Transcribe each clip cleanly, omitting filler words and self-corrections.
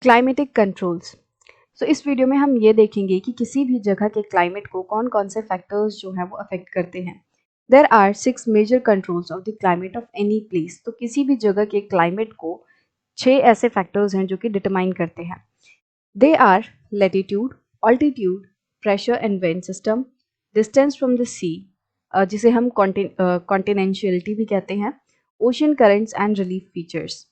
Climatic controls. इस video में हम ये देखेंगे कि किसी भी जगह के क्लाइमेट को कौन कौन से फैक्टर्स जो हैं वो अफेक्ट करते हैं। There are 6 major controls of the climate of any place. तो किसी भी जगह के क्लाइमेट को 6 ऐसे फैक्टर्स हैं जो कि डिटरमाइन करते हैं। They are latitude, altitude, pressure and wind system, distance from the sea जिसे हम कॉन्टिनेंशियलिटी भी कहते हैं, ocean currents and relief features.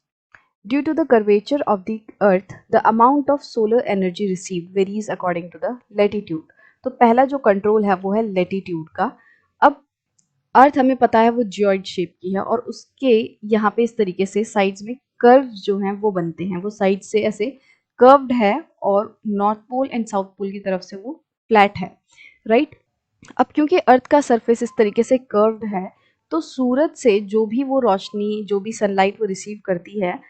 Due to the curvature of the earth, the amount of solar energy received varies according to the latitude। तो पहला जो control है वो है लेटीट्यूड का। अब अर्थ हमें पता है वो जियोइड शेप की है और उसके यहाँ पे इस तरीके से साइड्स में कर्व जो हैं वो बनते हैं, वो साइड से ऐसे कर्व्ड है और north pole and south pole की तरफ से वो फ्लैट है, राइट। अब क्योंकि अर्थ का सरफेस इस तरीके से कर्व्ड है तो सूरज से जो भी वो रोशनी, जो भी सनलाइट वो रिसीव करती है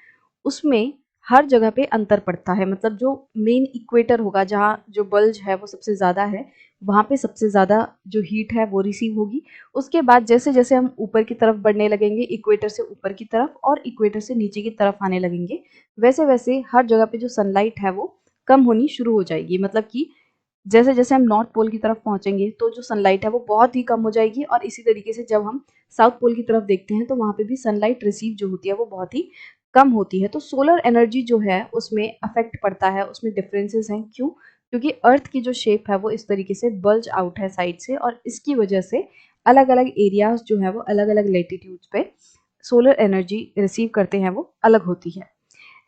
उसमें हर जगह पे अंतर पड़ता है। मतलब जो मेन इक्वेटर होगा, जहाँ जो बल्ज है वो सबसे ज़्यादा है, वहाँ पे सबसे ज़्यादा जो हीट है वो रिसीव होगी। उसके बाद जैसे जैसे हम ऊपर की तरफ बढ़ने लगेंगे, इक्वेटर से ऊपर की तरफ और इक्वेटर से नीचे की तरफ आने लगेंगे, वैसे वैसे हर जगह पे जो सनलाइट है वो कम होनी शुरू हो जाएगी। मतलब कि जैसे जैसे हम नॉर्थ पोल की तरफ पहुंचेंगे तो जो सनलाइट है वो बहुत ही कम हो जाएगी और इसी तरीके से जब हम साउथ पोल की तरफ देखते हैं तो वहाँ पे भी सनलाइट रिसीव जो होती है वो बहुत ही कम होती है। तो सोलर एनर्जी जो है उसमें अफेक्ट पड़ता है, उसमें डिफरेंसेस हैं। क्यों? क्योंकि अर्थ की जो शेप है वो इस तरीके से बल्ज आउट है साइड से और इसकी वजह से अलग अलग एरियाज जो है वो अलग अलग लेटीट्यूड्स पे सोलर एनर्जी रिसीव करते हैं वो अलग होती है।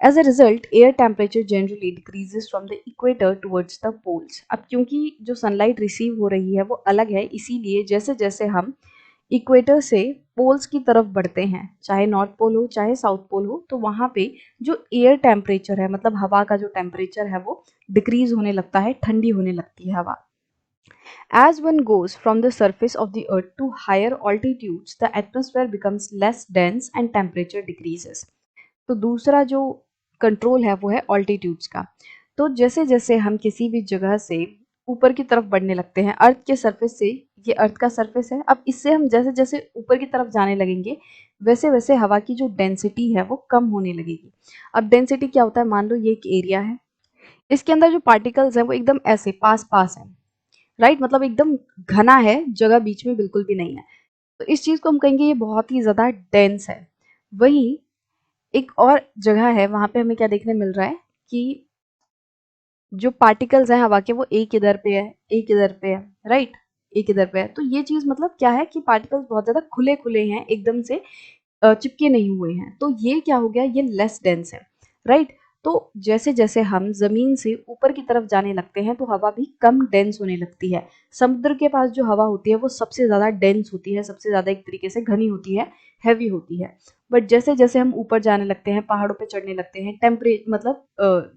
As a result, air temperature generally decreases from the equator towards the poles। अब क्योंकि जो सनलाइट रिसीव हो रही है वो अलग है, इसीलिए जैसे जैसे हम इक्वेटर से पोल्स की तरफ बढ़ते हैं, चाहे नॉर्थ पोल हो चाहे साउथ पोल हो, तो वहाँ पे जो एयर टेम्परेचर है, मतलब हवा का जो टेम्परेचर है वो डिक्रीज होने लगता है, ठंडी होने लगती है हवा। As one goes from the surface of the earth to higher altitudes, the atmosphere becomes less dense and temperature decreases। तो दूसरा जो कंट्रोल है वो है ऑल्टीट्यूड्स का। तो जैसे जैसे हम किसी भी जगह से ऊपर की तरफ बढ़ने लगते हैं अर्थ के सरफेस से, ये अर्थ का सरफेस है, अब इससे हम जैसे जैसे ऊपर की तरफ जाने लगेंगे वैसे वैसे हवा की जो डेंसिटी है वो कम होने लगेगी। अब डेंसिटी क्या होता है, मान लो ये एक एरिया है, इसके अंदर जो पार्टिकल्स हैं वो एकदम ऐसे पास पास हैं, राइट, मतलब एकदम घना है, जगह बीच में बिल्कुल भी नहीं है। तो इस चीज को हम कहेंगे ये बहुत ही ज्यादा डेंस है। वहीं एक और जगह है, वहां पे हमें क्या देखने मिल रहा है कि जो पार्टिकल्स हैं हवा के वो एक इधर पे है, एक इधर पे है, राइट, एक इधर पे है। तो ये चीज मतलब क्या है कि पार्टिकल्स बहुत ज्यादा खुले खुले हैं, एकदम से चिपके नहीं हुए हैं। तो ये क्या हो गया, ये लेस डेंस है, राइट। तो जैसे जैसे हम जमीन से ऊपर की तरफ जाने लगते हैं तो हवा भी कम डेंस होने लगती है। समुद्र के पास जो हवा होती है वो सबसे ज्यादा डेंस होती है, सबसे ज्यादा एक तरीके से घनी होती है, हैवी होती है। बट जैसे जैसे हम ऊपर जाने लगते हैं, पहाड़ों पे चढ़ने लगते हैं, मतलब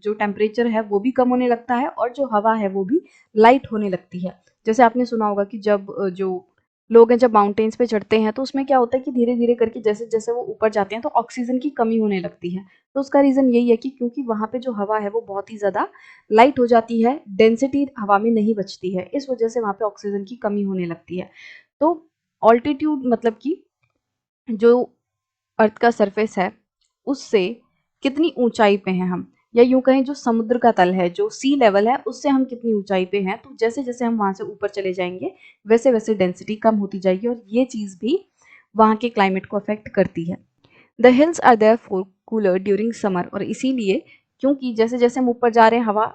जो टेम्परेचर है वो भी कम होने लगता है और जो हवा है वो भी लाइट होने लगती है। जैसे आपने सुना होगा कि जब जो लोग हैं जब माउंटेन्स पे चढ़ते हैं तो उसमें क्या होता है कि धीरे धीरे करके जैसे जैसे वो ऊपर जाते हैं तो ऑक्सीजन की कमी होने लगती है। तो उसका रीजन यही है कि क्योंकि वहां पे जो हवा है वो बहुत ही ज्यादा लाइट हो जाती है, डेंसिटी हवा में नहीं बचती है, इस वजह से वहां पे ऑक्सीजन की कमी होने लगती है। तो ऑल्टीट्यूड मतलब कि जो अर्थ का सरफेस है उससे कितनी ऊंचाई पे हैं हम, या यूं कहें जो समुद्र का तल है, जो सी लेवल है, उससे हम कितनी ऊंचाई पे हैं। तो जैसे जैसे हम वहां से ऊपर चले जाएंगे वैसे वैसे डेंसिटी कम होती जाएगी और ये चीज भी वहां के क्लाइमेट को अफेक्ट करती है। The hills are there for cooler during summer. और इसीलिए क्योंकि जैसे जैसे हम ऊपर जा रहे हैं हवा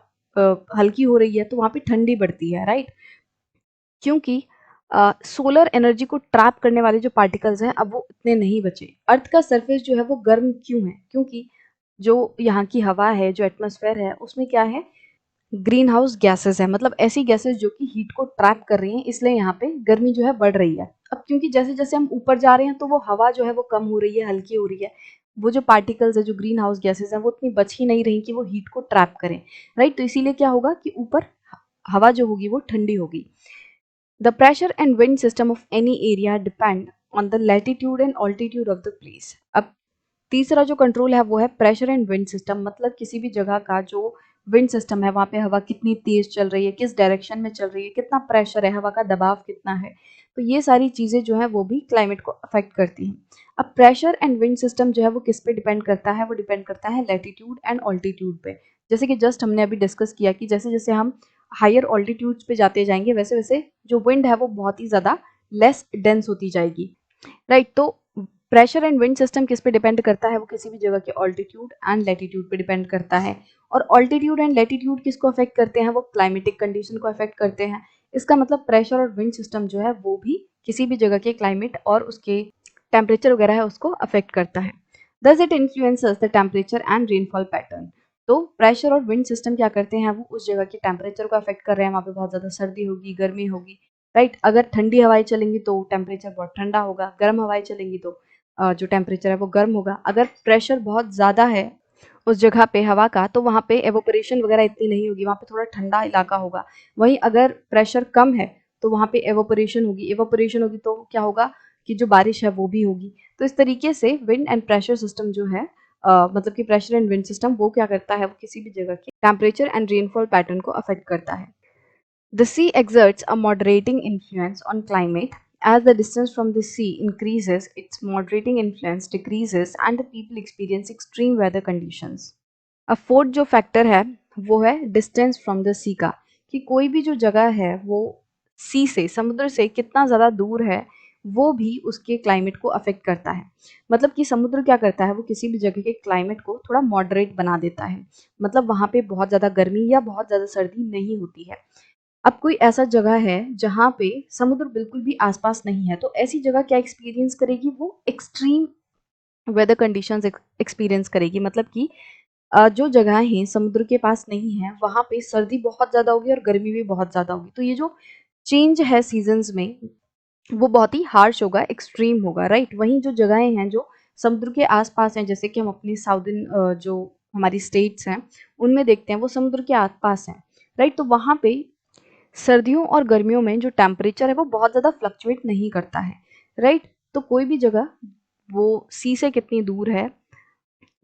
हल्की हो रही है तो वहां पे ठंडी बढ़ती है, राइट। क्योंकि सोलर एनर्जी को ट्रैप करने वाले जो पार्टिकल्स हैं अब वो इतने नहीं बचे। अर्थ का सरफेस जो है वो गर्म क्यों है, क्योंकि जो यहाँ की हवा है, जो एटमॉस्फेयर है, उसमें क्या है, ग्रीन हाउस गैसेस है, मतलब ऐसी गैसेस जो कि हीट को ट्रैप कर रही हैं, इसलिए यहाँ पे गर्मी जो है बढ़ रही है। अब क्योंकि जैसे जैसे हम ऊपर जा रहे हैं तो वो हवा जो है वो कम हो रही है, हल्की हो रही है, वो जो पार्टिकल्स है, जो ग्रीन हाउस गैसेस हैं, वो उतनी बच ही नहीं रही कि वो हीट को ट्रैप करें, राइट। तो इसीलिए क्या होगा कि ऊपर हवा जो होगी वो ठंडी होगी। The pressure and wind system of any area depend on the latitude and altitude of the place। अब तीसरा जो कंट्रोल है वो है प्रेशर एंड विंड सिस्टम। मतलब किसी भी जगह का जो विंड सिस्टम है, वहाँ पे हवा कितनी तेज चल रही है, किस डायरेक्शन में चल रही है, कितना प्रेशर है, हवा का दबाव कितना है, तो ये सारी चीज़ें जो है वो भी क्लाइमेट को अफेक्ट करती हैं। अब प्रेशर एंड विंड सिस्टम जो है वो किस पे डिपेंड करता है, वो डिपेंड करता है लैटिट्यूड एंड ऑल्टीट्यूड पे। जैसे कि जस्ट हमने अभी डिस्कस किया कि जैसे जैसे हम हायर ऑल्टीट्यूड्स पे जाते जाएंगे वैसे वैसे जो विंड है वो बहुत ही ज़्यादा लेस डेंस होती जाएगी, राइट। तो प्रेशर एंड विंड सिस्टम किस पे डिपेंड करता है, वो किसी भी जगह के ऑल्टीट्यूड एंड लैटिट्यूड पे डिपेंड करता है। और ऑल्टीट्यूड एंड लैटिट्यूड किसको अफेक्ट करते हैं, वो क्लाइमेटिक कंडीशन को अफेक्ट करते हैं। इसका मतलब प्रेशर और विंड सिस्टम जो है वो भी किसी भी जगह के क्लाइमेट और उसके टेम्परेचर वगैरह है उसको अफेक्ट करता है। Thus it influences the temperature and rainfall pattern. तो प्रेशर और विंड सिस्टम क्या करते हैं, वो उस जगह के टेम्परेचर को अफेक्ट कर रहे हैं, वहाँ पे बहुत ज़्यादा सर्दी होगी, गर्मी होगी, राइट। अगर ठंडी हवाएं चलेंगी तो टेम्परेचर बहुत ठंडा होगा, गर्म हवाएं चलेंगी तो जो टेम्परेचर है वो गर्म होगा। अगर प्रेशर बहुत ज़्यादा है उस जगह पे हवा का तो वहाँ पे एवोपरेशन वगैरह इतनी नहीं होगी, वहाँ पे थोड़ा ठंडा इलाका होगा। वहीं अगर प्रेशर कम है तो वहाँ पे एवोपरेशन होगी तो क्या होगा कि जो बारिश है वो भी होगी। तो इस तरीके से विंड एंड प्रेशर सिस्टम जो है मतलब कि प्रेशर एंड विंड सिस्टम वो क्या करता है, वो किसी भी जगह के टेम्परेचर एंड रेनफॉल पैटर्न को अफेक्ट करता है। The sea exerts a moderating influence on climate. As the distance from the sea increases, its moderating influence decreases and the people experience extreme weather conditions. अब fourth जो factor है वो है distance from the सी का, कि कोई भी जो जगह है वो सी से, समुद्र से कितना ज़्यादा दूर है वो भी उसके क्लाइमेट को अफेक्ट करता है। मतलब कि समुद्र क्या करता है, वो किसी भी जगह के क्लाइमेट को थोड़ा मॉडरेट बना देता है। मतलब वहाँ पे बहुत ज़्यादा गर्मी या बहुत ज़्यादा सर्दी नहीं होती है। अब कोई ऐसा जगह है जहाँ पे समुद्र बिल्कुल भी आसपास नहीं है, तो ऐसी जगह क्या एक्सपीरियंस करेगी, वो एक्सट्रीम वेदर कंडीशंस एक्सपीरियंस करेगी। मतलब कि जो जगहें समुद्र के पास नहीं है वहाँ पे सर्दी बहुत ज़्यादा होगी और गर्मी भी बहुत ज़्यादा होगी। तो ये जो चेंज है सीजन्स में वो बहुत ही हार्श होगा, एक्सट्रीम होगा, राइट। वहीं जो जगहें हैं जो समुद्र के आसपास हैं, जैसे कि हम अपनी साउदर्न जो हमारी स्टेट्स हैं उनमें देखते हैं वो समुद्र के आसपास हैं, राइट। तो वहाँ पे सर्दियों और गर्मियों में जो टेम्परेचर है वो बहुत ज़्यादा फ्लक्चुएट नहीं करता है, राइट। तो कोई भी जगह वो सी से कितनी दूर है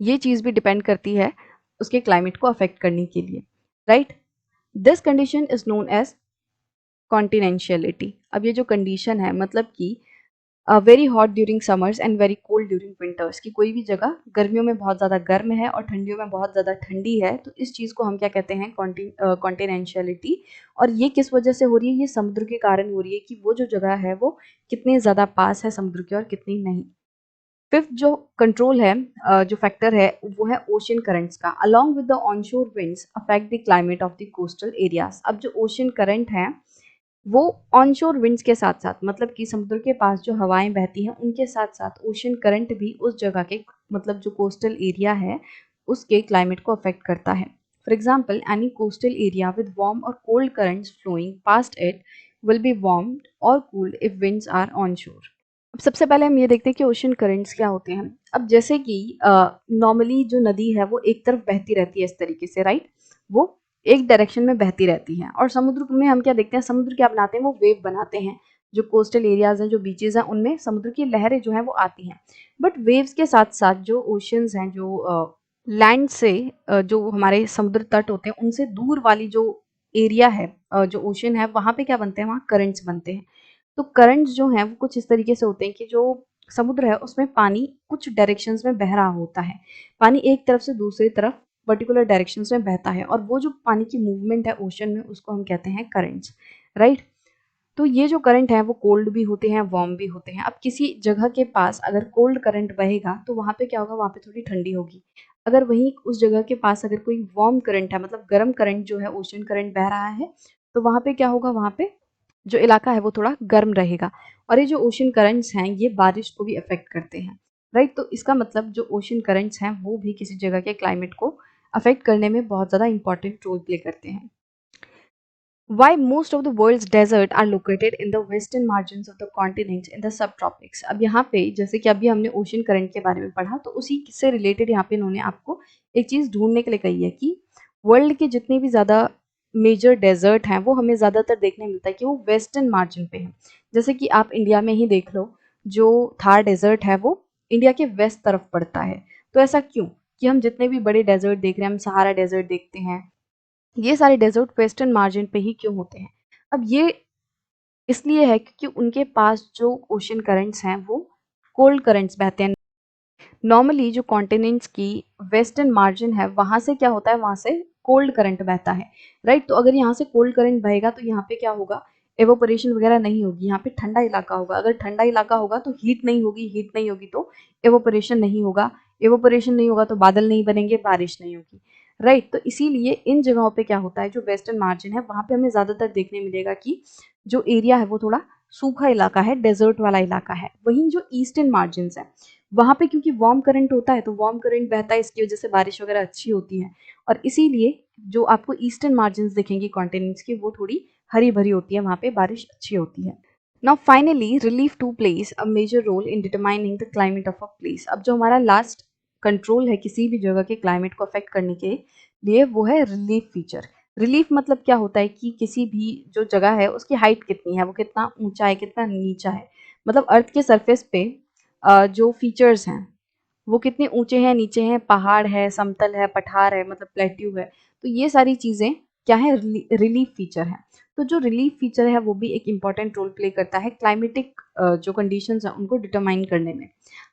ये चीज़ भी डिपेंड करती है उसके क्लाइमेट को अफेक्ट करने के लिए, right. This condition is known as continentality. अब ये जो कंडीशन है मतलब कि very hot during summers and very cold during winters, की कोई भी जगह गर्मियों में बहुत ज़्यादा गर्म है और ठंडियों में बहुत ज़्यादा ठंडी है, तो इस चीज़ को हम क्या कहते हैं, कॉन्टिनेंशियलिटी। और ये किस वजह से हो रही है, ये समुद्र के कारण हो रही है कि वो जो जगह है वो कितने ज़्यादा पास है समुद्र के और कितनी नहीं। फिफ्थ जो कंट्रोल है, जो फैक्टर है वो है ओशन करंट्स का। Along with the onshore winds affect the climate of the coastal areas. अब जो ओशन करंट है वो ऑनशोर विंड्स के साथ साथ, मतलब कि समुद्र के पास जो हवाएं बहती हैं उनके साथ साथ ओशन करंट भी उस जगह के, मतलब जो कोस्टल एरिया है उसके क्लाइमेट को अफेक्ट करता है। For example, any coastal area with warm और cold currents flowing past it will be warmed और cooled if winds are on shore. अब सबसे पहले हम ये देखते हैं कि ओशन करंट्स क्या होते हैं। अब जैसे कि नॉर्मली जो नदी है वो एक तरफ बहती रहती है इस तरीके से, राइट। वो एक डायरेक्शन में बहती रहती है। और समुद्र में हम क्या देखते हैं, समुद्र क्या बनाते हैं, वो वेव बनाते हैं। जो कोस्टल एरियाज हैं, जो बीचेज हैं, उनमें समुद्र की लहरें जो हैं वो आती हैं। बट वेव्स के साथ साथ जो ओशंस हैं, जो लैंड से जो हमारे समुद्र तट होते हैं उनसे दूर वाली जो एरिया है, जो ओशन है, वहाँ पे क्या बनते हैं, वहाँ करंट्स बनते हैं। तो करंट्स जो हैं वो कुछ इस तरीके से होते हैं कि जो समुद्र है उसमें पानी कुछ डायरेक्शंस में बह रहा होता है। पानी एक तरफ से दूसरी तरफ पर्टिकुलर डायरेक्शंस में बहता है और वो जो पानी की मूवमेंट है ओशन में उसको हम कहते हैं करंट्स, राइट। तो ये जो करंट है वो कोल्ड भी होते हैं, वार्म भी होते हैं। अब किसी जगह के पास अगर कोल्ड करंट बहेगा तो वहाँ पे क्या होगा, वहाँ पे थोड़ी ठंडी होगी। अगर वहीं उस जगह के पास अगर कोई वार्म करंट है, मतलब गर्म करंट जो है ओशन करंट बह रहा है, तो वहाँ पे क्या होगा, वहाँ पे जो इलाका है वो थोड़ा गर्म रहेगा। और ये जो ओशन करंट्स हैं ये बारिश को भी अफेक्ट करते हैं, राइट। तो इसका मतलब जो ओशन करंट्स हैं वो भी किसी जगह के क्लाइमेट को अफेक्ट करने में बहुत ज़्यादा इंपॉर्टेंट रोल प्ले करते हैं। Why most of the world's desert are located in the western margins of the continent in the subtropics। अब यहाँ पे जैसे कि अभी हमने ओशन करंट के बारे में पढ़ा, तो उसी से रिलेटेड यहाँ पे इन्होंने आपको एक चीज़ ढूंढने के लिए कही है कि वर्ल्ड के जितने भी ज़्यादा मेजर डेजर्ट हैं वो हमें ज़्यादातर देखने मिलता है कि वो वेस्टर्न मार्जिन पे हैं। जैसे कि आप इंडिया में ही देख लो, जो थार डेजर्ट है वो इंडिया के वेस्ट तरफ पड़ता है। तो ऐसा क्यों, कि हम जितने भी बड़े डेजर्ट देख रहे हैं, हम सहारा डेजर्ट देखते हैं, ये सारे डेजर्ट वेस्टर्न मार्जिन पे ही क्यों होते हैं। अब ये इसलिए है क्योंकि उनके पास जो ओशन करंट्स हैं वो कोल्ड करंट्स बहते हैं। नॉर्मली जो कॉन्टिनेंट्स की वेस्टर्न मार्जिन है वहाँ से क्या होता है, वहाँ से कोल्ड करंट बहता है, राइट। तो अगर यहाँ से कोल्ड करंट बहेगा तो यहाँ पे क्या होगा, एवोपरेशन वगैरह नहीं होगी, यहाँ पे ठंडा इलाका होगा। अगर ठंडा इलाका होगा तो हीट नहीं होगी, हीट नहीं होगी तो एवोपरेशन नहीं होगा, एवोपरेशन नहीं होगा तो बादल नहीं बनेंगे, बारिश नहीं होगी, राइट। तो इसीलिए इन जगहों पे क्या होता है, जो वेस्टर्न मार्जिन है वहाँ पे हमें ज़्यादातर देखने मिलेगा कि जो एरिया है वो थोड़ा सूखा इलाका है, डेजर्ट वाला इलाका है। वहीं जो ईस्टर्न मार्जिन है वहाँ पे क्योंकि वार्म करंट होता है तो वार्म करंट बहता है, इसकी वजह से बारिश वगैरह अच्छी होती है। और इसीलिए जो आपको ईस्टर्न मार्जिन दिखेंगी कॉन्टिनेंट्स की वो थोड़ी हरी भरी होती है, वहाँ पे बारिश अच्छी होती है। Now finally relief to place a major role in determining the climate of a place. अब जो हमारा लास्ट कंट्रोल है किसी भी जगह के क्लाइमेट को अफेक्ट करने के लिए वो है रिलीफ फीचर। रिलीफ मतलब क्या होता है कि किसी भी जो जगह है उसकी हाइट कितनी है, वो कितना ऊंचा है, कितना नीचा है। मतलब अर्थ के सरफेस पे जो फीचर्स हैं वो कितने ऊंचे हैं, नीचे हैं, पहाड़ है, समतल है, पठार है, मतलब प्लेट्यू है। तो ये सारी चीज़ें क्या है, रिलीफ फीचर है। तो जो रिलीफ फीचर है वो भी एक इम्पॉर्टेंट रोल प्ले करता है क्लाइमेटिक जो कंडीशंस हैं उनको डिटरमाइन करने में।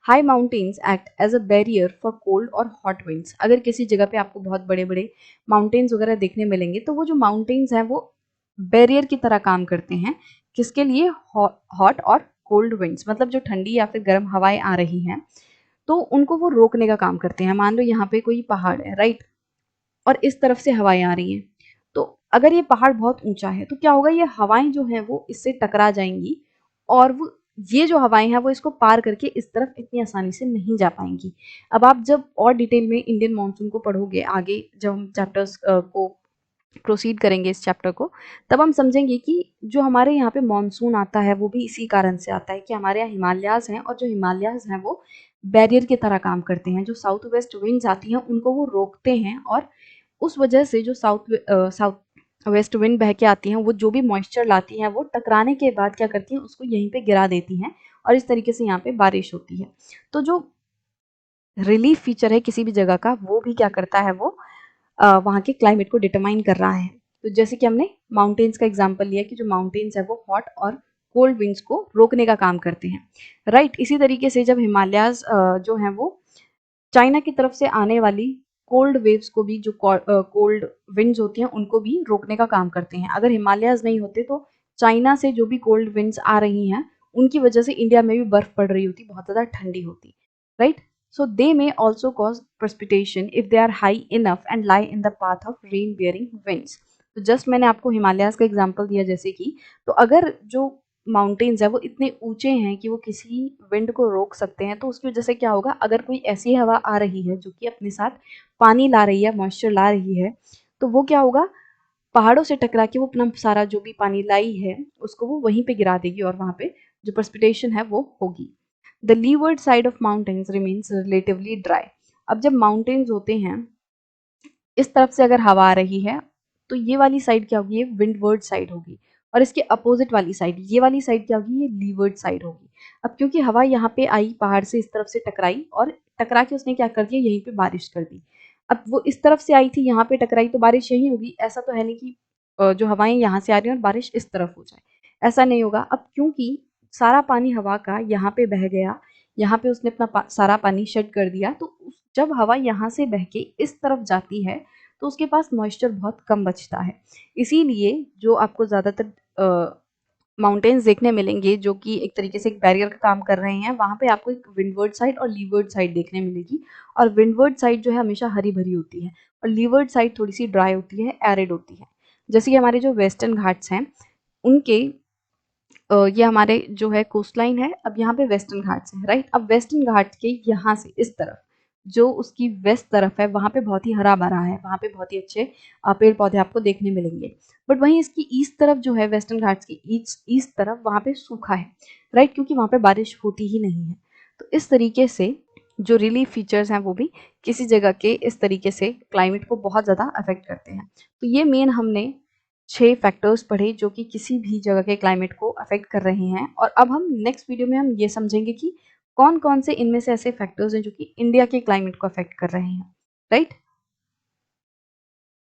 High mountains act as a barrier for cold और हॉट विंड्स। अगर किसी जगह पे आपको बहुत बड़े बड़े माउंटेन्स वगैरह देखने मिलेंगे तो वो जो माउंटेन्स हैं वो बैरियर की तरह काम करते हैं, किसके लिए, हॉट और कोल्ड विंड्स, मतलब जो ठंडी या फिर गर्म हवाएं आ रही हैं तो उनको वो रोकने का काम करते हैं। मान लो यहाँ पे कोई पहाड़ है, राइट, और इस तरफ से हवाएं आ रही हैं, तो अगर ये पहाड़ बहुत ऊंचा है तो क्या होगा, ये हवाएं जो हैं वो इससे टकरा जाएंगी और वो ये जो हवाएं हैं वो इसको पार करके इस तरफ इतनी आसानी से नहीं जा पाएंगी। अब आप जब और डिटेल में इंडियन मानसून को पढ़ोगे आगे, जब हम चैप्टर्स को प्रोसीड करेंगे इस चैप्टर को, तब हम समझेंगे कि जो हमारे यहाँ पे मानसून आता है वो भी इसी कारण से आता है कि हमारे यहाँ हिमालयाज हैं और जो हिमालयाज हैं वो बैरियर की तरह काम करते हैं। जो साउथ वेस्ट विंड्स आती हैं उनको वो रोकते हैं और उस वजह से जो साउथ वेस्ट विंड बह के आती हैं वो जो भी मॉइस्चर लाती हैं वो टकराने के बाद क्या करती हैं, उसको यहीं पे गिरा देती हैं और इस तरीके से यहाँ पे बारिश होती है। तो जो रिलीफ फीचर है किसी भी जगह का वो भी क्या करता है, वो वहाँ के क्लाइमेट को डिटरमाइन कर रहा है। तो जैसे कि हमने माउंटेन्स का एग्जांपल लिया कि जो माउंटेन्स है वो हॉट और कोल्ड विंड्स को रोकने का काम करते हैं, राइट। इसी तरीके से जब हिमालयाज जो हैं वो चाइना की तरफ से आने वाली कोल्ड वेव्स को भी, जो कोल्ड विंड्स होती हैं उनको भी रोकने का काम करते हैं। अगर हिमालयाज नहीं होते तो चाइना से जो भी कोल्ड विंड्स आ रही हैं उनकी वजह से इंडिया में भी बर्फ पड़ रही होती, बहुत ज़्यादा ठंडी होती, right. So they may also cause precipitation if they are high enough and lie in the path of rain bearing winds. तो जस्ट मैंने आपको हिमालयाज का एग्जांपल दिया जैसे कि, तो अगर जो माउंटेन्स है वो इतने ऊंचे हैं कि वो किसी विंड को रोक सकते हैं तो उसकी वजह से क्या होगा, अगर कोई ऐसी हवा आ रही है जो कि अपने साथ पानी ला रही है, मॉइस्चर ला रही है, तो वो क्या होगा, पहाड़ों से टकरा के वो अपना सारा जो भी पानी लाई है उसको वो वहीं पे गिरा देगी और वहां पे जो प्रेसिपिटेशन है वो होगी। The levered side of mountains remains relatively dry. अब जब माउंटेन्स होते हैं इस तरफ से अगर हवा आ रही है तो ये वाली साइड क्या होगी, ये विंडवर्ड साइड होगी, और इसके अपोजिट वाली साइड, ये वाली साइड क्या होगी, ये लीवर्ड साइड होगी। अब क्योंकि हवा यहाँ पे आई, पहाड़ से इस तरफ से टकराई और टकरा के उसने क्या कर दिया, यहीं पे बारिश कर दी। अब वो इस तरफ से आई थी, यहाँ पे टकराई तो बारिश यही होगी, ऐसा तो है नहीं कि जो हवाएं यहाँ से आ रही हैं और बारिश इस तरफ हो जाए, ऐसा नहीं होगा। अब क्योंकि सारा पानी हवा का यहाँ पे बह गया, यहाँ पे उसने अपना सारा पानी शेड कर दिया, तो जब हवा यहाँ से बह के इस तरफ जाती है तो उसके पास मॉइस्चर बहुत कम बचता है। इसीलिए जो आपको ज़्यादातर माउंटेन्स देखने मिलेंगे जो कि एक तरीके से एक बैरियर का काम कर रहे हैं, वहाँ पे आपको एक विंडवर्ड साइड और लीवर्ड साइड देखने मिलेगी। और विंडवर्ड साइड जो है हमेशा हरी भरी होती है और लीवर्ड साइड थोड़ी सी ड्राई होती है, एरिड होती है। जैसे कि हमारे जो वेस्टर्न घाट्स हैं उनके ये हमारे जो है कोस्ट लाइन है, अब यहाँ पे वेस्टर्न घाट्स है, राइट। अब वेस्टर्न घाट के यहाँ से इस तरफ जो उसकी वेस्ट तरफ है वहाँ पे बहुत ही हरा भरा है, वहाँ पे बहुत ही अच्छे पेड़ पौधे आपको देखने मिलेंगे। बट वहीं इसकी ईस्ट तरफ जो है, वेस्टर्न घाट्स की ईस्ट तरफ, वहाँ पे सूखा है, राइट, क्योंकि वहाँ पे बारिश होती ही नहीं है। तो इस तरीके से जो रिलीफ फीचर्स हैं वो भी किसी जगह के इस तरीके से क्लाइमेट को बहुत ज़्यादा अफेक्ट करते हैं। तो ये मेन हमने 6 फैक्टर्स पढ़े जो कि किसी भी जगह के क्लाइमेट को अफेक्ट कर रहे हैं। और अब हम नेक्स्ट वीडियो में हम ये समझेंगे कि कौन-कौन से इनमें से ऐसे फैक्टर्स हैं जो कि इंडिया के क्लाइमेट को अफेक्ट कर रहे हैं, राइट?